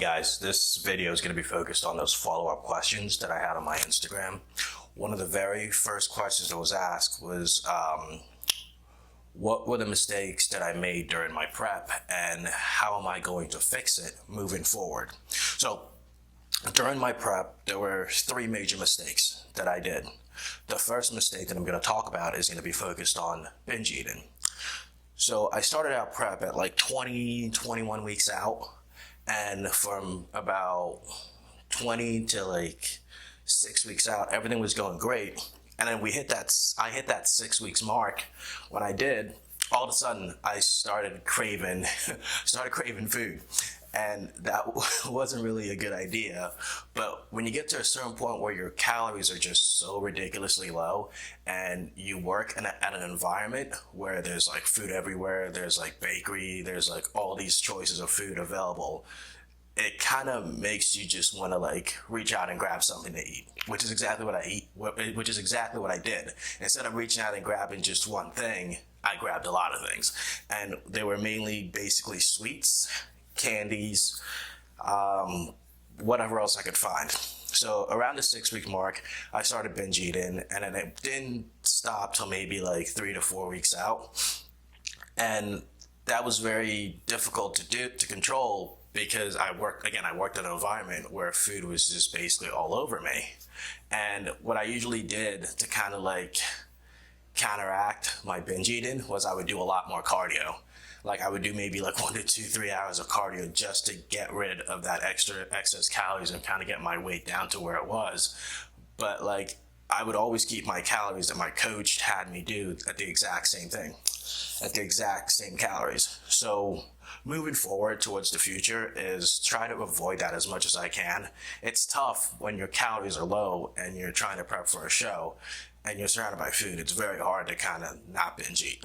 Hey guys, this video is going to be focused on those follow-up questions that I had on my Instagram. One of the very first questions that was asked was, what were the mistakes that I made during my prep and how am I going to fix it moving forward? So during my prep, there were 3 major mistakes that I did. The first mistake that I'm going to talk about is going to be focused on binge eating. So I started out prep at like 21 weeks out. And from about 20 to like 6 weeks out, everything was going great. And then I hit that 6 weeks mark. When I did, all of a sudden I started craving food. And that wasn't really a good idea. But when you get to a certain point where your calories are just so ridiculously low and you work at an environment where there's like food everywhere, there's like bakery, there's like all these choices of food available, it kind of makes you just want to like reach out and grab something to eat, which is exactly what I did. Instead of reaching out and grabbing just one thing, I grabbed a lot of things. And they were mainly basically sweets, candies, whatever else I could find. So around the 6 week mark, I started binge eating, and then it didn't stop till maybe like 3 to 4 weeks out. And that was very difficult to control because I worked in an environment where food was just basically all over me. And what I usually did to kind of like counteract my binge eating was I would do a lot more cardio. Like I would do maybe like 1 to 2, 3 hours of cardio just to get rid of that excess calories and kind of get my weight down to where it was. But like I would always keep my calories that my coach had me do at the exact same thing, at the exact same calories. So moving forward towards the future is try to avoid that as much as I can. It's tough when your calories are low and you're trying to prep for a show and you're surrounded by food. It's very hard to kind of not binge eat.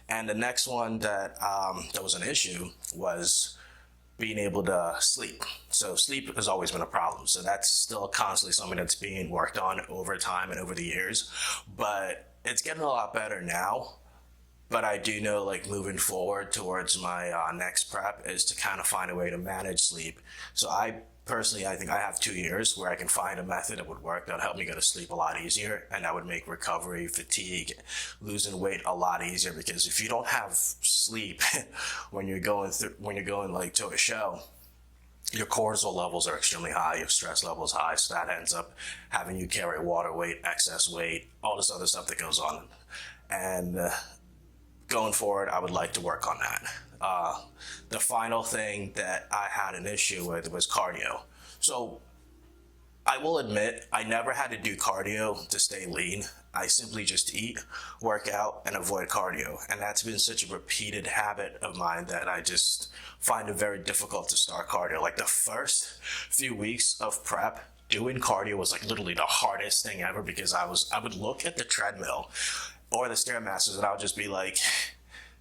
And the next one that was an issue was being able to sleep. So sleep has always been a problem. So that's still constantly something that's being worked on over time and over the years. But it's getting a lot better now. But I do know like moving forward towards my next prep is to kind of find a way to manage sleep. So I think I have 2 years where I can find a method that would work that would help me go to sleep a lot easier, and that would make recovery, fatigue, losing weight a lot easier. Because if you don't have sleep when you're going like to a show, your cortisol levels are extremely high, your stress levels high, so that ends up having you carry water weight, excess weight, all this other stuff that goes on. And going forward, I would like to work on that. The final thing that I had an issue with was cardio. So I will admit, I never had to do cardio to stay lean. I simply just eat, work out, and avoid cardio. And that's been such a repeated habit of mine that I just find it very difficult to start cardio. Like the first few weeks of prep, doing cardio was like literally the hardest thing ever, because I would look at the treadmill or the Stairmasters and I would just be like,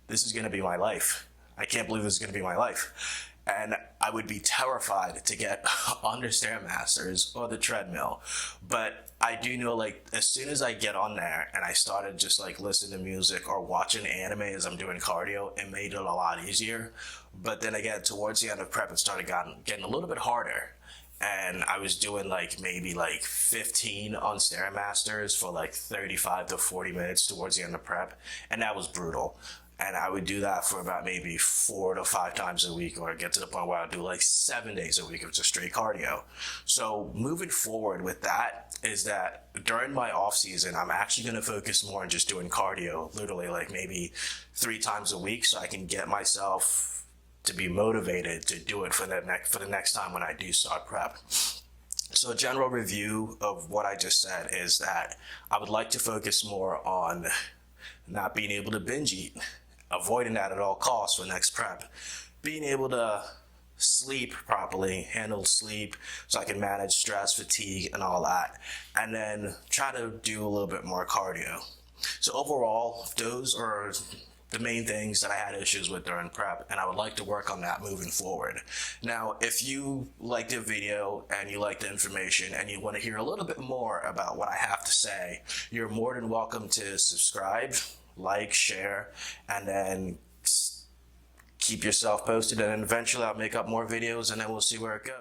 this is going to be my life. I can't believe this is going to be my life. And I would be terrified to get on the Stairmasters or the treadmill. But I do know like as soon as I get on there and I started just like listening to music or watching anime as I'm doing cardio, it made it a lot easier. But then again, towards the end of prep, it started getting a little bit harder. And I was doing like maybe like 15 on Stairmasters for like 35 to 40 minutes towards the end of prep. And that was brutal. And I would do that for about maybe 4 to 5 times a week, or get to the point where I'd do like 7 days a week of just straight cardio. So moving forward with that is that during my off season, I'm actually going to focus more on just doing cardio, literally like maybe 3 times a week, so I can get myself to be motivated to do it for the next time when I do start prep. So a general review of what I just said is that I would like to focus more on not being able to binge eat, avoiding that at all costs for next prep, being able to sleep properly, handle sleep so I can manage stress, fatigue, and all that, and then try to do a little bit more cardio. So overall, those are the main things that I had issues with during prep, and I would like to work on that moving forward. Now, if you liked the video and you like the information and you want to hear a little bit more about what I have to say, you're more than welcome to subscribe, like, share, and then keep yourself posted, and then eventually I'll make up more videos and then we'll see where it goes.